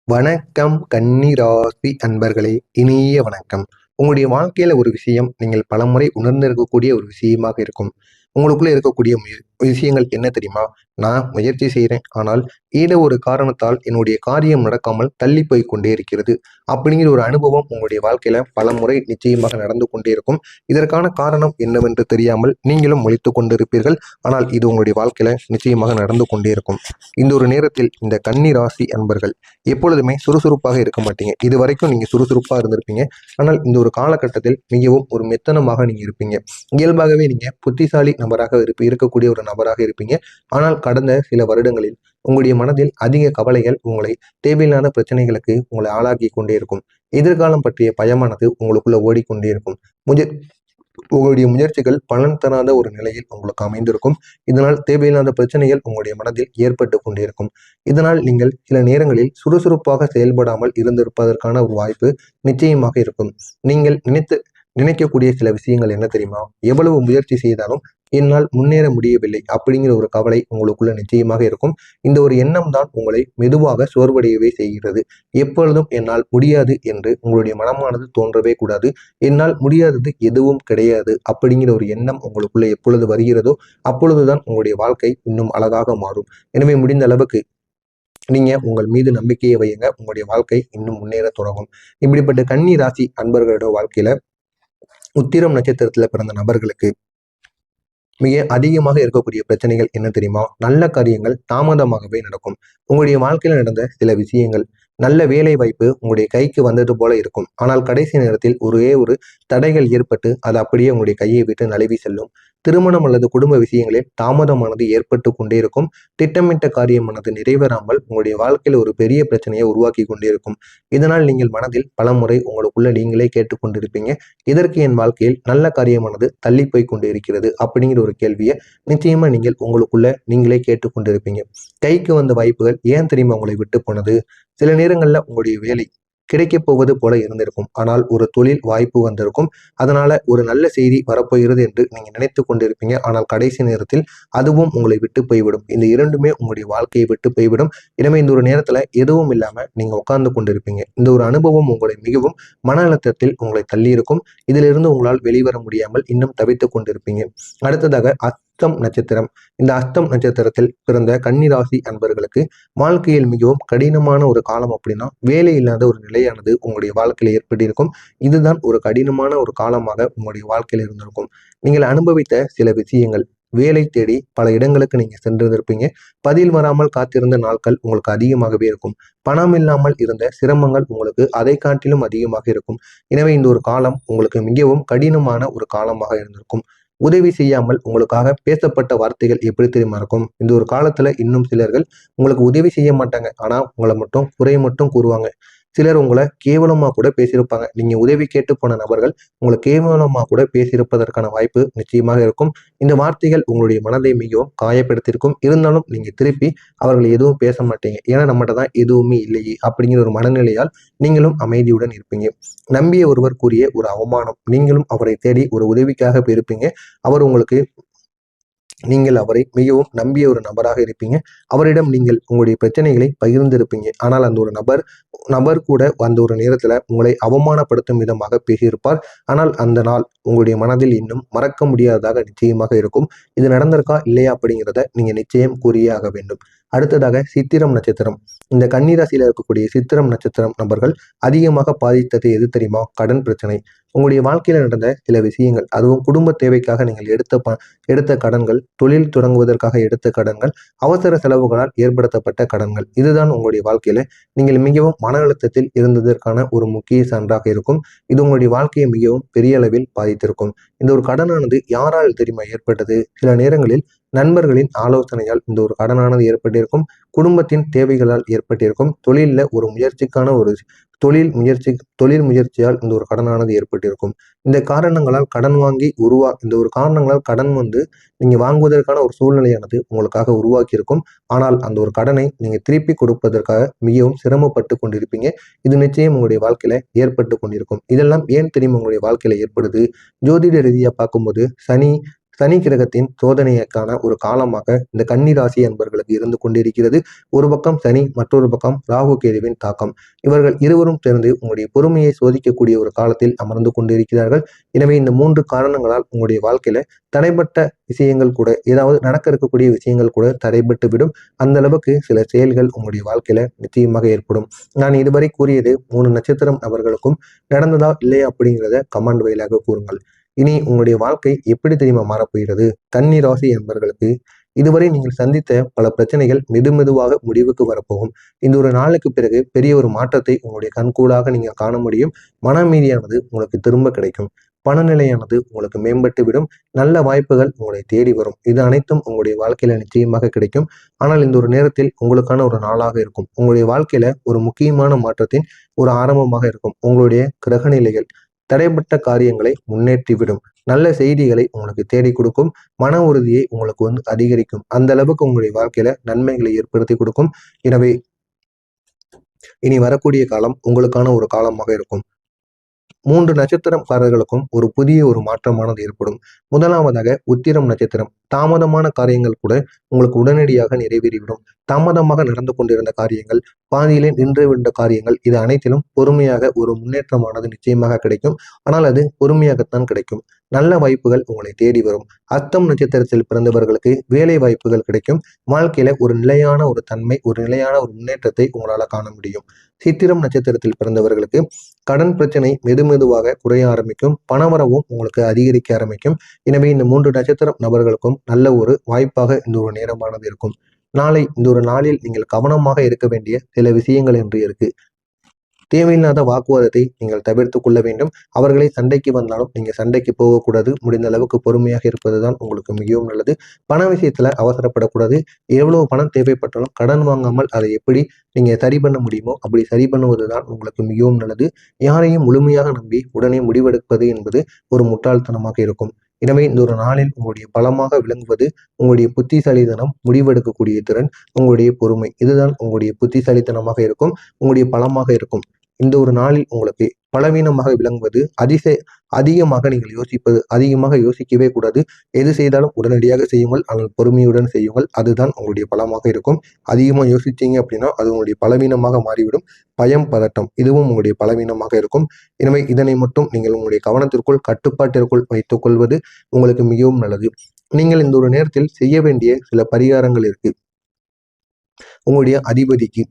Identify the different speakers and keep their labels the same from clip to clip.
Speaker 1: வணக்கம் கன்னி ராசி அன்பர்களே, இனிய வணக்கம். உங்களுடைய வாழ்க்கையில ஒரு விஷயம் நீங்கள் பலமுறை உணர்ந்திருக்கக்கூடிய ஒரு விஷயமாக இருக்கும். உங்களுக்குள்ள இருக்கக்கூடிய விஷயங்கள் என்ன தெரியுமா? நான் முயற்சி செய்கிறேன், ஆனால் ஏதோ ஒரு காரணத்தால் என்னுடைய காரியம் நடக்காமல் தள்ளி போய் கொண்டே இருக்கிறது. அப்படிங்கிற ஒரு அனுபவம் உங்களுடைய வாழ்க்கையில பலமுறை நிச்சயமாக நடந்து கொண்டே இருக்கும். இதற்கான காரணம் என்னவென்று தெரியாமல் நீங்களும் முழித்துக் கொண்டிருப்பீர்கள். ஆனால் இது உங்களுடைய வாழ்க்கையில நிச்சயமாக நடந்து கொண்டே இருக்கும். இந்த ஒரு நேரத்தில் இந்த கன்னி ராசி அன்பர்கள் எப்பொழுதுமே சுறுசுறுப்பாக இருக்க மாட்டீங்க. இது வரைக்கும் நீங்க சுறுசுறுப்பாக இருந்திருப்பீங்க. ஆனால் இந்த ஒரு காலகட்டத்தில் மிகவும் ஒரு மெத்தனமாக நீங்க இருப்பீங்க. இயல்பாகவே நீங்க புத்திசாலி நபராக இருக்கக்கூடிய ஒரு நபராக இருப்பீங்க. ஆனால் கடந்த சில வருடங்களில் உங்களுடைய மனதில் அதிக கவலைகள் உங்களை தேவையில்லாத பிரச்சனைகளுக்கு உங்களை ஆளாக்கி கொண்டே இருக்கும். எதிர்காலம் பற்றிய பயமானது உங்களுக்குள்ள ஓடிக்கொண்டே இருக்கும். உங்களுடைய முயற்சிகள் பலன் தராத ஒரு நிலையில் உங்களுக்கு அமைந்திருக்கும். இதனால் தேவையில்லாத பிரச்சனைகள் உங்களுடைய மனதில் ஏற்பட்டு கொண்டிருக்கும். இதனால் நீங்கள் சில நேரங்களில் சுறுசுறுப்பாக செயல்படாமல் இருந்திருப்பதற்கான ஒரு வாய்ப்பு நிச்சயமாக இருக்கும். நீங்கள் நினைக்கக்கூடிய சில விஷயங்கள் என்ன தெரியுமா? எவ்வளவு முயற்சி செய்தாலும் என்னால் முன்னேற முடியவில்லை அப்படிங்கிற ஒரு கவலை உங்களுக்குள்ள நிச்சயமாக இருக்கும். இந்த ஒரு எண்ணம் தான் உங்களை மெதுவாக சோர்வடையவே செய்கிறது. எப்பொழுதும் என்னால் முடியாது என்று உங்களுடைய மனமானது தோன்றவே கூடாது. என்னால் முடியாதது எதுவும் கிடையாது அப்படிங்கிற ஒரு எண்ணம் உங்களுக்குள்ள எப்பொழுது வருகிறதோ அப்பொழுதுதான் உங்களுடைய வாழ்க்கை இன்னும் அழகாக மாறும். எனவே முடிந்த அளவுக்கு நீங்க உங்கள் மீது நம்பிக்கையை வையுங்க. உங்களுடைய வாழ்க்கை இன்னும் முன்னேற தொடங்கும். இப்படிப்பட்ட கன்னி ராசி அன்பர்களோட வாழ்க்கையில உத்திரம் நட்சத்திரத்துல பிறந்த நபர்களுக்கு மிக அதிகமாக இருக்கக்கூடிய பிரச்சனைகள் என்ன தெரியுமா? நல்ல காரியங்கள் தாமதமாகவே நடக்கும். உங்களுடைய வாழ்க்கையில நடந்த சில விஷயங்கள், நல்ல வேலை வாய்ப்பு உங்களுடைய கைக்கு வந்தது போல இருக்கும். ஆனால் கடைசி நேரத்தில் ஒரே ஒரு தடைகள் ஏற்பட்டு அது அப்படியே உங்களுடைய கையை விட்டு நழுவி செல்லும். திருமணம் அல்லது குடும்ப விஷயங்களில் தாமதமானது ஏற்பட்டு கொண்டே இருக்கும். திட்டமிட்ட காரியமானது நிறைவேறாமல் உங்களுடைய வாழ்க்கையில் ஒரு பெரிய பிரச்சனையை உருவாக்கி கொண்டே இருக்கும். இதனால் நீங்கள் மனதில் பலமுறை உங்களுக்குள்ள நீங்களே கேட்டுக்கொண்டிருப்பீங்க, இதற்கு என் வாழ்க்கையில் நல்ல காரியமானது தள்ளி போய் கொண்டு இருக்கிறது அப்படிங்கிற ஒரு கேள்வியை நிச்சயமா நீங்கள் உங்களுக்குள்ள நீங்களே கேட்டுக்கொண்டிருப்பீங்க. கைக்கு வந்த வாய்ப்புகள் ஏன் தெரியுமா உங்களை விட்டு போனது? சில நேரங்கள்ல உங்களுடைய வேலை கிடைக்கப் போவது போல இருந்திருக்கும். ஆனால் ஒரு தொழில் வாய்ப்பு வந்திருக்கும். அதனால ஒரு நல்ல செய்தி வரப்போகிறது என்று நீங்க நினைத்து கொண்டிருப்பீங்க. ஆனால் கடைசி நேரத்தில் அதுவும் உங்களை விட்டு போய்விடும். இந்த இரண்டுமே உங்களுடைய வாழ்க்கையை விட்டு போய்விடும். எனவே இந்த ஒரு நேரத்துல எதுவும் இல்லாம நீங்க உட்கார்ந்து கொண்டிருப்பீங்க. இந்த ஒரு அனுபவம் உங்களை மிகவும் மன அழுத்தத்தில் உங்களை தள்ளி இருக்கும். இதிலிருந்து உங்களால் வெளிவர முடியாமல் இன்னும் தவித்துக் கொண்டிருப்பீங்க. அடுத்ததாக அஸ்தம் நட்சத்திரம். இந்த அஸ்தம் நட்சத்திரத்தில் பிறந்த கன்னிராசி அன்பர்களுக்கு வாழ்க்கையில் மிகவும் கடினமான ஒரு காலம் அப்படின்னா வேலை இல்லாத ஒரு நிலையானது உங்களுடைய வாழ்க்கையில ஏற்பட்டிருக்கும். இதுதான் ஒரு கடினமான ஒரு காலமாக உங்களுடைய வாழ்க்கையில இருந்திருக்கும். நீங்கள் அனுபவித்த சில விஷயங்கள், வேலை தேடி பல இடங்களுக்கு நீங்க சென்றிருப்பீங்க. பதில் வராமல் காத்திருந்த நாட்கள் உங்களுக்கு அதிகமாகவே இருக்கும். பணம் இல்லாமல் இருந்த சிரமங்கள் உங்களுக்கு அதை காட்டிலும் அதிகமாக இருக்கும். எனவே இந்த ஒரு காலம் உங்களுக்கு மிகவும் கடினமான ஒரு காலமாக இருந்திருக்கும். உதவி செய்யாமல் உங்களுக்காக பேசப்பட்ட வார்த்தைகள் எப்படி தெரியுமா இருக்கும்? இந்த ஒரு காலத்துல இன்னும் சிலர்கள் உங்களுக்கு உதவி செய்ய மாட்டாங்க. ஆனா உங்களை மட்டும் குறை மட்டும் கூறுவாங்க. சிலர் உங்களை கேவலமா கூட பேசியிருப்பாங்க. நீங்க உதவி கேட்டு போன நபர்கள் உங்களை கேவலமா கூட பேசியிருப்பதற்கான வாய்ப்பு நிச்சயமாக இருக்கும். இந்த வார்த்தைகள் உங்களுடைய மனதை மிகவும் காயப்படுத்தியிருக்கும். இருந்தாலும் நீங்க திருப்பி அவர்கள் எதுவும் பேச மாட்டீங்க. ஏன்னா நம்மகிட்ட தான் எதுவுமே இல்லையே அப்படிங்கிற ஒரு மனநிலையால் நீங்களும் அமைதியுடன் இருப்பீங்க. நம்பிய ஒருவர் கூறிய ஒரு அவமானம், நீங்களும் அவரை தேடி ஒரு உதவிக்காக போயிருப்பீங்க. அவர் உங்களுக்கு நீங்கள் அவரை மிகவும் நம்பிய ஒரு நபராக இருப்பீங்க. அவரிடம் நீங்கள் உங்களுடைய பிரச்சனைகளை பகிர்ந்திருப்பீங்க. ஆனால் அந்த ஒரு நபர் நபர் கூட அந்த ஒரு நேரத்துல உங்களை அவமானப்படுத்தும் விதமாக பேசியிருப்பார். ஆனால் அந்த நாள் உங்களுடைய மனதில் இன்னும் மறக்க முடியாததாக நிச்சயமாக இருக்கும். இது நடந்திருக்கா இல்லையா அப்படிங்கிறத நீங்க நிச்சயம் கூறியே ஆக வேண்டும். அடுத்ததாக சித்திரம் நட்சத்திரம். இந்த கன்னிராசியில இருக்கக்கூடிய சித்திரம் நட்சத்திரம் நபர்கள் அதிகமாக பாதித்தது எது தெரியுமா? கடன் பிரச்சனை. உங்களுடைய வாழ்க்கையில நடந்த சில விஷயங்கள், அதுவும் குடும்ப தேவைக்காக நீங்கள் எடுத்த கடன்கள், தொழில் தொடங்குவதற்காக எடுத்த கடன்கள், அவசர செலவுகளால் ஏற்படுத்தப்பட்ட கடன்கள், இதுதான் உங்களுடைய வாழ்க்கையில நீங்கள் மிகவும் மன அழுத்தத்தில் இருந்ததற்கான ஒரு முக்கிய சான்றாக இருக்கும். இது உங்களுடைய வாழ்க்கையை மிகவும் பெரிய அளவில் பாதித்திருக்கும். இந்த ஒரு கடனானது யாரால் தெரியுமா ஏற்பட்டது? சில நேரங்களில் நண்பர்களின் ஆலோசனையால் இந்த ஒரு கடனானது ஏற்பட்டிருக்கும். குடும்பத்தின் தேவைகளால் ஏற்பட்டிருக்கும். தொழிலில் ஒரு முயற்சிக்கான ஒரு தொழில் முயற்சியால் இந்த ஒரு கடனானது ஏற்பட்டிருக்கும். இந்த ஒரு காரணங்களால் கடன் வந்து நீங்க வாங்குவதற்கான ஒரு சூழ்நிலையானது உங்களுக்காக உருவாக்கி இருக்கும். ஆனால் அந்த ஒரு கடனை நீங்க திருப்பி கொடுப்பதற்காக மிகவும் சிரமப்பட்டு கொண்டிருப்பீங்க. இது நிச்சயம் உங்களுடைய வாழ்க்கையில ஏற்பட்டு கொண்டிருக்கும். இதெல்லாம் ஏன் தெரியுமா உங்களுடைய வாழ்க்கையில ஏற்படுது? ஜோதிட ரீதியா பார்க்கும்போது சனி சனி கிரகத்தின் சோதனைக்கான ஒரு காலமாக இந்த கன்னி ராசி அன்பர்களுக்கு இருந்து கொண்டிருக்கிறது. ஒரு பக்கம் சனி, மற்றொரு பக்கம் ராகு கேதுவின் தாக்கம். இவர்கள் இருவரும் சேர்ந்து உங்களுடைய பொறுமையை சோதிக்கக்கூடிய ஒரு காலத்தில் அமர்ந்து கொண்டிருக்கிறார்கள். எனவே இந்த 3 காரணங்களால் உங்களுடைய வாழ்க்கையில தடைப்பட்ட விஷயங்கள் கூட, ஏதாவது நடக்க இருக்கக்கூடிய விஷயங்கள் கூட தடைபட்டு விடும். அந்த அளவுக்கு சில செயல்கள் உங்களுடைய வாழ்க்கையில நிச்சயமாக ஏற்படும். நான் இதுவரை கூறியது 3 நட்சத்திரம் நபர்களுக்கும் நடந்ததா இல்லையா அப்படிங்கிறத கமெண்ட் வாயிலாக கூறுங்கள். இனி உங்களுடைய வாழ்க்கை எப்படி தெரியுமா மாறப்போகிறது? கன்னி ராசி என்பவர்களுக்கு இதுவரை நீங்கள் சந்தித்த பல பிரச்சனைகள் மெதுமெதுவாக முடிவுக்கு வரப்போகும். இந்த ஒரு நாளுக்கு பிறகு பெரிய ஒரு மாற்றத்தை உங்களுடைய கண்கூடாக நீங்க காண முடியும். மன அமைதியானது உங்களுக்கு திரும்ப கிடைக்கும். பணநிலையானது உங்களுக்கு மேம்பட்டு விடும். நல்ல வாய்ப்புகள் உங்களை தேடி வரும். இது அனைத்தும் உங்களுடைய வாழ்க்கையில நிச்சயமாக கிடைக்கும். ஆனால் இந்த ஒரு நேரத்தில் உங்களுக்கான ஒரு நாளாக இருக்கும். உங்களுடைய வாழ்க்கையில ஒரு முக்கியமான மாற்றத்தின் ஒரு ஆரம்பமாக இருக்கும். உங்களுடைய கிரகநிலைகள் தடைப்பட்ட காரியங்களை முன்னேற்றிவிடும். நல்ல செய்திகளை உங்களுக்கு தேடி கொடுக்கும். மன உறுதியை உங்களுக்கு அதிகரிக்கும். அந்த அளவுக்கு உங்களுடைய வாழ்க்கையில நன்மைகளை ஏற்படுத்தி கொடுக்கும். எனவே இனி வரக்கூடிய காலம் உங்களுக்கான ஒரு காலமாக இருக்கும். 3 நட்சத்திரக்காரர்களுக்கும் ஒரு புதிய ஒரு மாற்றமானது ஏற்படும். முதலாவதாக உத்திரம் நட்சத்திரம். தாமதமான காரியங்கள் கூட உங்களுக்கு உடனடியாக நிறைவேறிவிடும். தாமதமாக நடந்து கொண்டிருந்த காரியங்கள், பாதியிலே நின்று விட்ட காரியங்கள், இது அனைத்திலும் பொறுமையாக ஒரு முன்னேற்றமானது நிச்சயமாக கிடைக்கும். ஆனால் அது பொறுமையாகத்தான் கிடைக்கும். நல்ல வாய்ப்புகள் உங்களை தேடி வரும். அஸ்தம் நட்சத்திரத்தில் பிறந்தவர்களுக்கு வேலை வாய்ப்புகள் கிடைக்கும். வாழ்க்கையில ஒரு நிலையான ஒரு தன்மை, ஒரு நிலையான ஒரு முன்னேற்றத்தை உங்களால காண முடியும். சித்திரம் நட்சத்திரத்தில் பிறந்தவர்களுக்கு கடன் பிரச்சனை மெதுமெதுவாக குறைய ஆரம்பிக்கும். பணவரவும் உங்களுக்கு அதிகரிக்க ஆரம்பிக்கும். எனவே இந்த 3 நட்சத்திரம் நபர்களுக்கும் நல்ல ஒரு வாய்ப்பாக இந்த ஒரு நேரமானது இருக்கும். நாளை இந்த ஒரு நாளில் நீங்கள் கவனமாக இருக்க வேண்டிய சில விஷயங்கள் என்று இருக்கு. தேவையில்லாத வாக்குவாதத்தை நீங்கள் தவிர்த்து கொள்ள வேண்டும். அவர்களை சண்டைக்கு வந்தாலும் நீங்க சண்டைக்கு போகக்கூடாது. முடிந்த அளவுக்கு பொறுமையாக இருப்பதுதான் உங்களுக்கு மிகவும் நல்லது. பண விஷயத்துல அவசரப்படக்கூடாது. எவ்வளவு பணம் தேவைப்பட்டாலும் கடன் வாங்காமல் அதை எப்படி நீங்க சரி பண்ண முடியுமோ அப்படி சரி பண்ணுவதுதான் உங்களுக்கு மிகவும் நல்லது. யாரையும் முழுமையாக நம்பி உடனே முடிவெடுப்பது என்பது ஒரு முட்டாள்தனமாக இருக்கும். எனவே இந்த ஒரு நாளில் உங்களுடைய பலமாக விளங்குவது உங்களுடைய புத்திசாலித்தனம், முடிவெடுக்கக்கூடிய திறன், உங்களுடைய பொறுமை. இதுதான் உங்களுடைய புத்திசாலித்தனமாக இருக்கும், உங்களுடைய பலமாக இருக்கும். இந்த ஒரு நாளில் உங்களுக்கு பலவீனமாக விளங்குவது அதிகமாக நீங்கள் யோசிப்பது. அதிகமாக யோசிக்கவே கூடாது. எது செய்தாலும் உடனடியாக செய்யுங்கள். ஆனால் பொறுமையுடன் செய்யுங்கள். அதுதான் உங்களுடைய பலமாக இருக்கும். அதிகமாக யோசிச்சீங்க அப்படின்னா அது உங்களுடைய பலவீனமாக மாறிவிடும். பயம், பதட்டம் இதுவும் உங்களுடைய பலவீனமாக இருக்கும். எனவே இதனை மட்டும் நீங்கள் உங்களுடைய கவனத்திற்குள், கட்டுப்பாட்டிற்குள் வைத்துக் கொள்வது உங்களுக்கு மிகவும் நல்லது. நீங்கள் இந்த ஒரு நேரத்தில் செய்ய வேண்டிய சில பரிகாரங்கள் இருக்கு. உங்களுடைய அதிபதிக்கு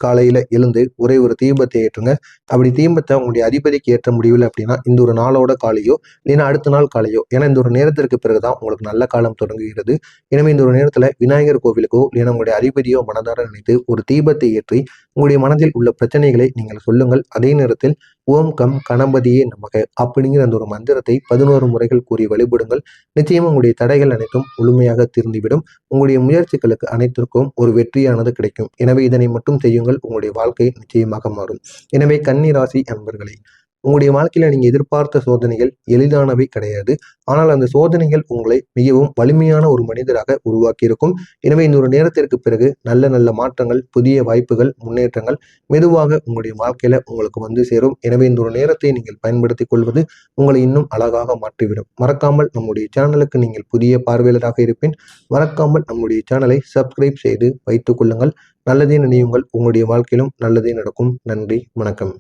Speaker 1: காலையில எழுந்து ஒரே ஒரு தீபத்தை ஏற்றுங்க. அப்படி தீபத்தை உங்களுடைய அதிபதிக்கு ஏற்ற முடியவில்லை அப்படின்னா இந்த ஒரு நாளோட காலையோ இல்லைன்னா அடுத்த நாள் காலையோ, ஏன்னா இந்த ஒரு நேரத்திற்கு பிறகுதான் உங்களுக்கு நல்ல காலம் தொடங்குகிறது. எனவே இந்த ஒரு நேரத்துல விநாயகர் கோவிலுக்கோ இல்லைன்னா உங்களுடைய அதிபதியோ மனதார நினைத்து ஒரு தீபத்தை ஏற்றி உங்களுடைய மனதில் உள்ள பிரச்சனைகளை நீங்கள் சொல்லுங்கள். அதே நேரத்தில் ஓம் கம் கணபதியே நமக அப்படிங்கிற அந்த ஒரு மந்திரத்தை 11 முறைகள் கூறி வழிபடுங்கள். நிச்சயமா உங்களுடைய தடைகள் அனைத்தும் முழுமையாக தீர்ந்துவிடும். உங்களுடைய முயற்சிகளுக்கு அனைத்திற்கும் ஒரு வெற்றியானது கிடைக்கும். எனவே இதனை மட்டும் செய்யுங்கள். உங்களுடைய வாழ்க்கை நிச்சயமாக மாறும். எனவே கன்னி ராசி அன்பர்களே, உங்களுடைய வாழ்க்கையில நீங்க எதிர்பார்த்த சோதனைகள் எளிதானவை கிடையாது. ஆனால் அந்த சோதனைகள் உங்களை மிகவும் வலிமையான ஒரு மனிதராக உருவாக்கி இருக்கும். எனவே இந்த ஒரு நேரத்திற்கு பிறகு நல்ல நல்ல மாற்றங்கள், புதிய வாய்ப்புகள், முன்னேற்றங்கள் மெதுவாக உங்களுடைய வாழ்க்கையில உங்களுக்கு சேரும். எனவே இந்த ஒரு நேரத்தை நீங்கள் பயன்படுத்திக் கொள்வது உங்களை இன்னும் அழகாக மாற்றிவிடும். மறக்காமல் நம்முடைய சேனலுக்கு நீங்கள் புதிய பார்வையாளராக இருப்பின் மறக்காமல் நம்முடைய சேனலை சப்ஸ்கிரைப் செய்து வைத்துக் கொள்ளுங்கள். நல்லதே நினையுங்கள். உங்களுடைய வாழ்க்கையிலும் நல்லதே நடக்கும். நன்றி, வணக்கம்.